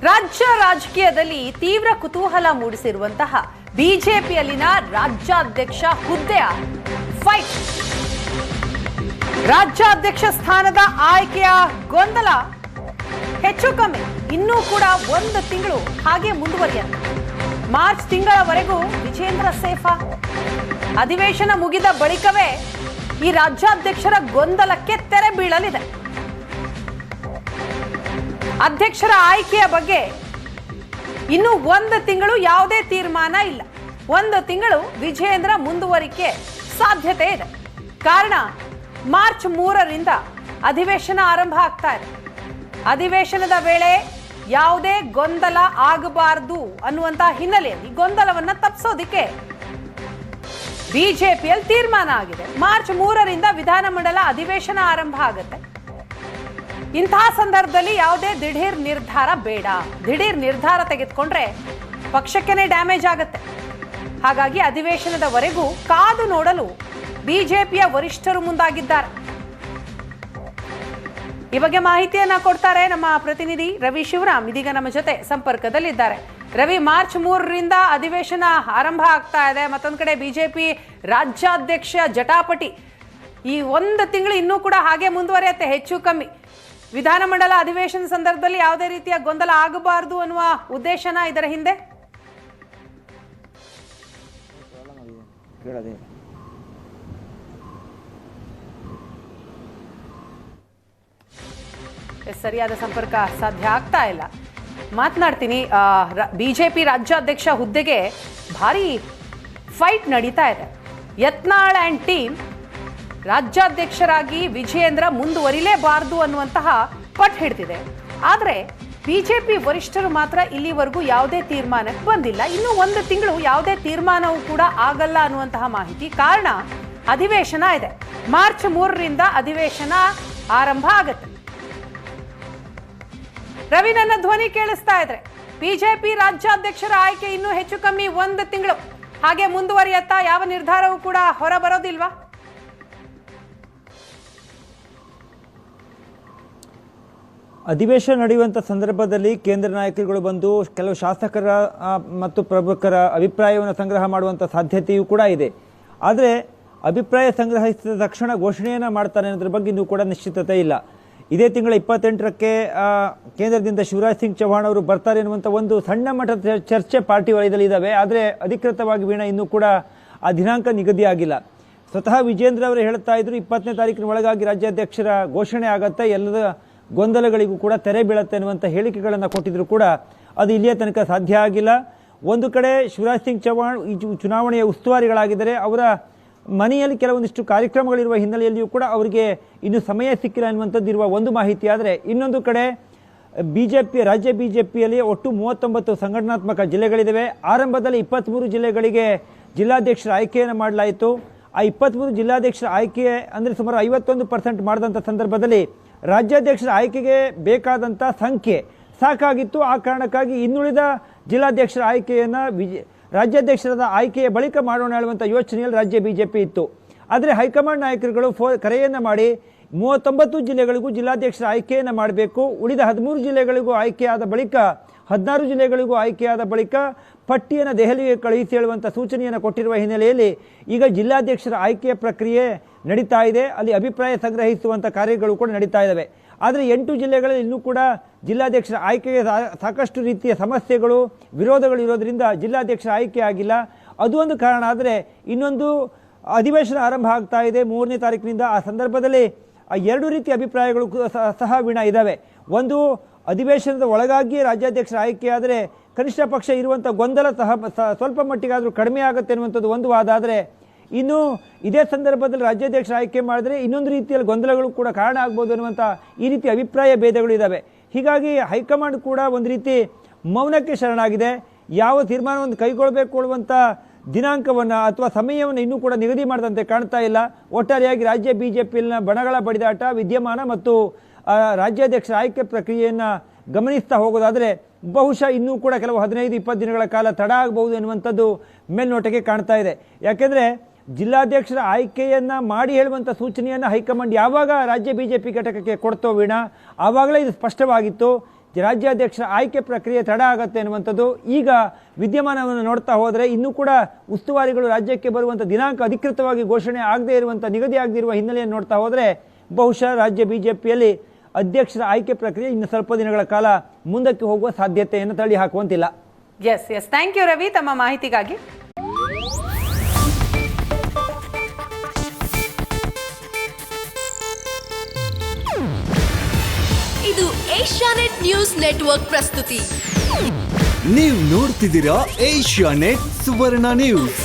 ರಾಜ್ಯ ರಾಜಕೀಯದಲ್ಲಿ ತೀವ್ರ ಕುತೂಹಲ ಮೂಡಿಸಿರುವಂತಹ ಬಿಜೆಪಿಯಲ್ಲಿನ ರಾಜ್ಯಾಧ್ಯಕ್ಷ ಹುದ್ದೆಯ ಫೈಟ್. ರಾಜ್ಯಾಧ್ಯಕ್ಷ ಸ್ಥಾನದ ಆಯ್ಕೆಯ ಗೊಂದಲ ಹೆಚ್ಚು ಕಮ್ಮಿ ಇನ್ನೂ ಕೂಡ ಒಂದು ತಿಂಗಳು ಹಾಗೆ ಮುಂದುವರಿಯುತ್ತೆ. ಮಾರ್ಚ್ ತಿಂಗಳವರೆಗೂ ವಿಜೇಂದ್ರ ಸೇಫಾ? ಅಧಿವೇಶನ ಮುಗಿದ ಬಳಿಕವೇ ಈ ರಾಜ್ಯಾಧ್ಯಕ್ಷರ ಗೊಂದಲಕ್ಕೆ ತೆರೆ ಬೀಳಲಿದೆ. ಅಧ್ಯಕ್ಷರ ಆಯ್ಕೆಯ ಬಗ್ಗೆ ಇನ್ನು ಒಂದು ತಿಂಗಳು ಯಾವುದೇ ತೀರ್ಮಾನ ಇಲ್ಲ. ಒಂದು ತಿಂಗಳು ವಿಜೇಂದ್ರ ಮುಂದುವರಿಕೆ ಸಾಧ್ಯತೆ ಇದೆ. ಕಾರಣ ಮಾರ್ಚ್ 3ರಿಂದ ಅಧಿವೇಶನ ಆರಂಭ ಆಗ್ತಾ ಇದೆ. ಅಧಿವೇಶನದ ವೇಳೆ ಯಾವುದೇ ಗೊಂದಲ ಆಗಬಾರದು ಅನ್ನುವಂತಹ ಹಿನ್ನೆಲೆಯಲ್ಲಿ ಗೊಂದಲವನ್ನ ತಪ್ಪಿಸೋದಿಕ್ಕೆ ಬಿಜೆಪಿಯಲ್ಲಿ ತೀರ್ಮಾನ ಆಗಿದೆ. ಮಾರ್ಚ್ 3ರಿಂದ ವಿಧಾನಮಂಡಲ ಅಧಿವೇಶನ ಆರಂಭ ಆಗುತ್ತೆ. ಇಂತಹ ಸಂದರ್ಭದಲ್ಲಿ ಯಾವುದೇ ದಿಢೀರ್ ನಿರ್ಧಾರ ಬೇಡ. ದಿಢೀರ್ ನಿರ್ಧಾರ ತೆಗೆದುಕೊಂಡ್ರೆ ಪಕ್ಷಕ್ಕೇನೆ ಡ್ಯಾಮೇಜ್ ಆಗುತ್ತೆ. ಹಾಗಾಗಿ ಅಧಿವೇಶನದವರೆಗೂ ಕಾದು ನೋಡಲು ಬಿಜೆಪಿಯ ವರಿಷ್ಠರು ಮುಂದಾಗಿದ್ದಾರೆ. ಈ ಬಗ್ಗೆ ಮಾಹಿತಿಯನ್ನ ಕೊಡ್ತಾರೆ ನಮ್ಮ ಪ್ರತಿನಿಧಿ ರವಿ ಶಿವರಾಮ್. ಇದೀಗ ನಮ್ಮ ಜೊತೆ ಸಂಪರ್ಕದಲ್ಲಿದ್ದಾರೆ. ರವಿ, ಮಾರ್ಚ್ 3ರಿಂದ ಅಧಿವೇಶನ ಆರಂಭ ಆಗ್ತಾ ಇದೆ. ಮತ್ತೊಂದು ಕಡೆ ಬಿಜೆಪಿ ರಾಜ್ಯಾಧ್ಯಕ್ಷ ಜಟಾಪಟಿ ಈ ಒಂದು ತಿಂಗಳು ಇನ್ನೂ ಕೂಡ ಹಾಗೆ ಮುಂದುವರಿಯುತ್ತೆ ಹೆಚ್ಚು ಕಮ್ಮಿ. ವಿಧಾನಮಂಡಲ ಅಧಿವೇಶನ ಸಂದರ್ಭದಲ್ಲಿ ಯಾವುದೇ ರೀತಿಯ ಗೊಂದಲ ಆಗಬಾರದು ಅನ್ನುವ ಉದ್ದೇಶನ ಇದರ ಹಿಂದೆ? ಸರಿಯಾದ ಸಂಪರ್ಕ ಸಾಧ್ಯ ಆಗ್ತಾ ಇಲ್ಲ. ಮಾತನಾಡ್ತೀನಿ. ಬಿಜೆಪಿ ರಾಜ್ಯಾಧ್ಯಕ್ಷ ಹುದ್ದೆಗೆ ಭಾರಿ ಫೈಟ್ ನಡೀತಾ ಇದೆ. ಯತ್ನಾಳ್ ಅಂಡ್ ಟೀಮ್ ರಾಜ್ಯಾಧ್ಯಕ್ಷರಾಗಿ ವಿಜೇಂದ್ರ ಮುಂದುವರಿಲೇಬಾರದು ಅನ್ನುವಂತಹ ಪಟ್ಟು ಹಿಡಿದಿದೆ. ಆದರೆ ಬಿಜೆಪಿ ವರಿಷ್ಠರು ಮಾತ್ರ ಇಲ್ಲಿವರೆಗೂ ಯಾವುದೇ ತೀರ್ಮಾನಕ್ಕೆ ಬಂದಿಲ್ಲ. ಇನ್ನು ಒಂದು ತಿಂಗಳು ಯಾವುದೇ ತೀರ್ಮಾನವೂ ಕೂಡ ಆಗಲ್ಲ ಅನ್ನುವಂತಹ ಮಾಹಿತಿ. ಕಾರಣ ಅಧಿವೇಶನ ಇದೆ. ಮಾರ್ಚ್ 3ರಿಂದ ಅಧಿವೇಶನ ಆರಂಭ ಆಗುತ್ತೆ. ರವಿ, ನನ್ನ ಧ್ವನಿ ಕೇಳಿಸ್ತಾ ಇದ್ರೆ ಬಿಜೆಪಿ ರಾಜ್ಯಾಧ್ಯಕ್ಷರ ಆಯ್ಕೆ ಇನ್ನೂ ಹೆಚ್ಚು ಕಮ್ಮಿ ಒಂದು ತಿಂಗಳು ಹಾಗೆ ಮುಂದುವರಿಯತ್ತಾ? ಯಾವ ನಿರ್ಧಾರವೂ ಕೂಡ ಹೊರ ಬರೋದಿಲ್ವಾ? ಅಧಿವೇಶನ ನಡೆಯುವಂಥ ಸಂದರ್ಭದಲ್ಲಿ ಕೇಂದ್ರ ನಾಯಕರುಗಳು ಬಂದು ಕೆಲವು ಶಾಸಕರ ಮತ್ತು ಪ್ರಮುಖರ ಅಭಿಪ್ರಾಯವನ್ನು ಸಂಗ್ರಹ ಮಾಡುವಂಥ ಸಾಧ್ಯತೆಯೂ ಕೂಡ ಇದೆ. ಆದರೆ ಅಭಿಪ್ರಾಯ ಸಂಗ್ರಹಿಸಿದ ತಕ್ಷಣ ಘೋಷಣೆಯನ್ನು ಮಾಡ್ತಾರೆ ಅನ್ನೋದ್ರ ಬಗ್ಗೆ ಇನ್ನೂ ಕೂಡ ನಿಶ್ಚಿತತೆ ಇಲ್ಲ. ಇದೇ ತಿಂಗಳ 28ಕ್ಕೆ ಕೇಂದ್ರದಿಂದ ಶಿವರಾಜ್ ಸಿಂಗ್ ಚೌಹಾಣ್ ಅವರು ಬರ್ತಾರೆ ಎನ್ನುವಂಥ ಒಂದು ಸಣ್ಣ ಮಟ್ಟದ ಚರ್ಚೆ ಪಾರ್ಟಿ ವಲಯದಲ್ಲಿ ಇದ್ದಾವೆ. ಆದರೆ ಅಧಿಕೃತವಾಗಿ ವೀಣಾ ಇನ್ನೂ ಕೂಡ ಆ ದಿನಾಂಕ ನಿಗದಿಯಾಗಿಲ್ಲ. ಸ್ವತಃ ವಿಜೇಂದ್ರ ಅವರು ಹೇಳ್ತಾ ಇದ್ರು 20ನೇ ತಾರೀಕಿನ ಒಳಗಾಗಿ ರಾಜ್ಯಾಧ್ಯಕ್ಷರ ಘೋಷಣೆ ಆಗತ್ತೆ, ಎಲ್ಲದ ಗೊಂದಲಗಳಿಗೂ ಕೂಡ ತೆರೆ ಬೀಳತ್ತೆ ಅನ್ನುವಂಥ ಹೇಳಿಕೆಗಳನ್ನು ಕೊಟ್ಟಿದ್ರು ಕೂಡ ಅದು ಇಲ್ಲಿಯ ತನಕ ಸಾಧ್ಯ ಆಗಿಲ್ಲ. ಒಂದು ಕಡೆ ಶಿವರಾಜ್ ಸಿಂಗ್ ಚೌಹಾಣ್ ಈ ಚುನಾವಣೆಯ ಉಸ್ತುವಾರಿಗಳಾಗಿದ್ದಾರೆ. ಅವರ ಮನೆಯಲ್ಲಿ ಕೆಲವೊಂದಿಷ್ಟು ಕಾರ್ಯಕ್ರಮಗಳಿರುವ ಹಿನ್ನೆಲೆಯಲ್ಲಿಯೂ ಕೂಡ ಅವರಿಗೆ ಇನ್ನು ಸಮಯ ಸಿಕ್ಕಿಲ್ಲ ಅನ್ನುವಂಥದ್ದು ಇರುವ ಒಂದು ಮಾಹಿತಿ. ಆದರೆ ಇನ್ನೊಂದು ಕಡೆ ರಾಜ್ಯ ಬಿಜೆಪಿಯಲ್ಲಿ ಒಟ್ಟು 39 ಸಂಘಟನಾತ್ಮಕ ಜಿಲ್ಲೆಗಳಿವೆ. ಆರಂಭದಲ್ಲಿ 23 ಜಿಲ್ಲೆಗಳಿಗೆ ಜಿಲ್ಲಾಧ್ಯಕ್ಷರ ಆಯ್ಕೆಯನ್ನು ಮಾಡಲಾಯಿತು. ಆ 23 ಜಿಲ್ಲಾಧ್ಯಕ್ಷರ ಆಯ್ಕೆ ಅಂದರೆ ಸುಮಾರು 51% ಮಾಡಿದಂಥ ಸಂದರ್ಭದಲ್ಲಿ ರಾಜ್ಯಾಧ್ಯಕ್ಷರ ಆಯ್ಕೆಗೆ ಬೇಕಾದಂಥ ಸಂಖ್ಯೆ ಸಾಕಾಗಿತ್ತು. ಆ ಕಾರಣಕ್ಕಾಗಿ ಇನ್ನುಳಿದ ಜಿಲ್ಲಾಧ್ಯಕ್ಷರ ಆಯ್ಕೆಯನ್ನು ರಾಜ್ಯಾಧ್ಯಕ್ಷರದ ಆಯ್ಕೆಯ ಬಳಿಕ ಮಾಡೋಣ ಹೇಳುವಂಥ ಯೋಚನೆಯಲ್ಲಿ ರಾಜ್ಯ ಬಿಜೆಪಿ ಇತ್ತು. ಆದರೆ ಹೈಕಮಾಂಡ್ ನಾಯಕರುಗಳು ಕರೆಯನ್ನು ಮಾಡಿ 39 ಜಿಲ್ಲೆಗಳಿಗೂ ಜಿಲ್ಲಾಧ್ಯಕ್ಷರ ಆಯ್ಕೆಯನ್ನು ಮಾಡಬೇಕು, ಉಳಿದ 13 ಜಿಲ್ಲೆಗಳಿಗೂ ಆಯ್ಕೆಯಾದ ಬಳಿಕ 16 ಜಿಲ್ಲೆಗಳಿಗೂ ಆಯ್ಕೆಯಾದ ಬಳಿಕ ಪಟ್ಟಿಯನ್ನು ದೆಹಲಿಗೆ ಕಳುಹಿಸಿ ಹೇಳುವಂಥ ಸೂಚನೆಯನ್ನು ಕೊಟ್ಟಿರುವ ಹಿನ್ನೆಲೆಯಲ್ಲಿ ಈಗ ಜಿಲ್ಲಾಧ್ಯಕ್ಷರ ಆಯ್ಕೆಯ ಪ್ರಕ್ರಿಯೆ ನಡೀತಾ ಇದೆ. ಅಲ್ಲಿ ಅಭಿಪ್ರಾಯ ಸಂಗ್ರಹಿಸುವಂಥ ಕಾರ್ಯಗಳು ಕೂಡ ನಡೀತಾ ಇದ್ದಾವೆ. ಆದರೆ 8 ಜಿಲ್ಲೆಗಳಲ್ಲಿ ಇನ್ನೂ ಕೂಡ ಜಿಲ್ಲಾಧ್ಯಕ್ಷರ ಆಯ್ಕೆಗೆ ಸಾಕಷ್ಟು ರೀತಿಯ ಸಮಸ್ಯೆಗಳು, ವಿರೋಧಗಳು ಇರೋದ್ರಿಂದ ಜಿಲ್ಲಾಧ್ಯಕ್ಷರ ಆಯ್ಕೆ ಆಗಿಲ್ಲ. ಅದು ಒಂದು ಕಾರಣ. ಆದರೆ ಇನ್ನೊಂದು ಅಧಿವೇಶನ ಆರಂಭ ಆಗ್ತಾ ಇದೆ 3ನೇ ತಾರೀಕಿನಿಂದ. ಆ ಸಂದರ್ಭದಲ್ಲಿ 2 ರೀತಿಯ ಅಭಿಪ್ರಾಯಗಳು ಸಹ ವೀಣಾ ಇದ್ದಾವೆ. ಒಂದು, ಅಧಿವೇಶನದ ಒಳಗಾಗಿ ರಾಜ್ಯಾಧ್ಯಕ್ಷರ ಆಯ್ಕೆ ಆದರೆ ಕನಿಷ್ಠ ಪಕ್ಷ ಇರುವಂಥ ಗೊಂದಲ ಸ್ವಲ್ಪ ಮಟ್ಟಿಗಾದರೂ ಕಡಿಮೆ ಆಗುತ್ತೆ ಅನ್ನುವಂಥದ್ದು ಒಂದು ವಾದ. ಆದರೆ ಇನ್ನು ಇದೇ ಸಂದರ್ಭದಲ್ಲಿ ರಾಜ್ಯಾಧ್ಯಕ್ಷರ ಆಯ್ಕೆ ಮಾಡಿದ್ರೆ ಇನ್ನೊಂದು ರೀತಿಯಲ್ಲಿ ಗೊಂದಲಗಳು ಕೂಡ ಕಾರಣ ಆಗ್ಬೋದು ಅನ್ನುವಂಥ ಈ ರೀತಿ ಅಭಿಪ್ರಾಯ ಭೇದಗಳು ಇದ್ದಾವೆ. ಹೀಗಾಗಿ ಹೈಕಮಾಂಡ್ ಕೂಡ ಒಂದು ರೀತಿ ಮೌನಕ್ಕೆ ಶರಣಾಗಿದೆ. ಯಾವ ತೀರ್ಮಾನವನ್ನು ಕೈಗೊಳ್ಳಬೇಕು ಅನ್ನುವಂಥ ದಿನಾಂಕವನ್ನು ಅಥವಾ ಸಮಯವನ್ನು ಇನ್ನೂ ಕೂಡ ನಿಗದಿ ಮಾಡಿದಂತೆ ಕಾಣ್ತಾ ಇಲ್ಲ. ಒಟ್ಟಾರೆಯಾಗಿ ರಾಜ್ಯ ಬಿಜೆಪಿಯಲ್ಲಿನ ಬಣಗಳ ಬಡಿದಾಟ ವಿದ್ಯಮಾನ ಮತ್ತು ರಾಜ್ಯಾಧ್ಯಕ್ಷರ ಆಯ್ಕೆ ಪ್ರಕ್ರಿಯೆಯನ್ನು ಗಮನಿಸ್ತಾ ಹೋಗೋದಾದರೆ ಬಹುಶಃ ಇನ್ನೂ ಕೂಡ ಕೆಲವು 15-20 ದಿನಗಳ ಕಾಲ ತಡ ಆಗಬಹುದು ಎನ್ನುವಂಥದ್ದು ಮೇಲ್ನೋಟಕ್ಕೆ ಕಾಣ್ತಾ ಇದೆ. ಯಾಕೆಂದರೆ ಜಿಲ್ಲಾಧ್ಯಕ್ಷರ ಆಯ್ಕೆಯನ್ನು ಮಾಡಿ ಹೇಳುವಂಥ ಸೂಚನೆಯನ್ನು ಹೈಕಮಾಂಡ್ ಯಾವಾಗ ರಾಜ್ಯ ಬಿಜೆಪಿ ಘಟಕಕ್ಕೆ ಕೊಡ್ತೋ ವೀಣಾ, ಆವಾಗಲೇ ಇದು ಸ್ಪಷ್ಟವಾಗಿತ್ತು. ರಾಜ್ಯಾಧ್ಯಕ್ಷರ ಆಯ್ಕೆ ಪ್ರಕ್ರಿಯೆ ತಡ ಆಗುತ್ತೆ ಅನ್ನುವಂಥದ್ದು ಈಗ ವಿದ್ಯಮಾನವನ್ನು ನೋಡ್ತಾ ಹೋದರೆ ಇನ್ನೂ ಕೂಡ ಉಸ್ತುವಾರಿಗಳು ರಾಜ್ಯಕ್ಕೆ ಬರುವಂಥ ದಿನಾಂಕ ಅಧಿಕೃತವಾಗಿ ಘೋಷಣೆ ಆಗದೇ ಇರುವಂಥ ನಿಗದಿ ಆಗದಿರುವ ಹಿನ್ನೆಲೆಯನ್ನು ನೋಡ್ತಾ ಹೋದರೆ ಬಹುಶಃ ರಾಜ್ಯ ಬಿಜೆಪಿಯಲ್ಲಿ ಅಧ್ಯಕ್ಷರ ಆಯ್ಕೆ ಪ್ರಕ್ರಿಯೆ ಇನ್ನು ಸ್ವಲ್ಪ ದಿನಗಳ ಕಾಲ ಮುಂದಕ್ಕೆ ಹೋಗುವ ಸಾಧ್ಯತೆಯನ್ನು ತಳ್ಳಿ ಹಾಕುವಂತಿಲ್ಲ. ಎಸ್ ಥ್ಯಾಂಕ್ ಯು ರವಿ ತಮ್ಮ ಮಾಹಿತಿಗಾಗಿ. ಇದು ಏಷ್ಯಾನೆಟ್ ನ್ಯೂಸ್ ನೆಟ್ವರ್ಕ್ ಪ್ರಸ್ತುತಿ. ನೀವು ನೋಡ್ತಿದ್ದೀರಾ ಏಷ್ಯಾನೆಟ್ ಸುವರ್ಣ ನ್ಯೂಸ್.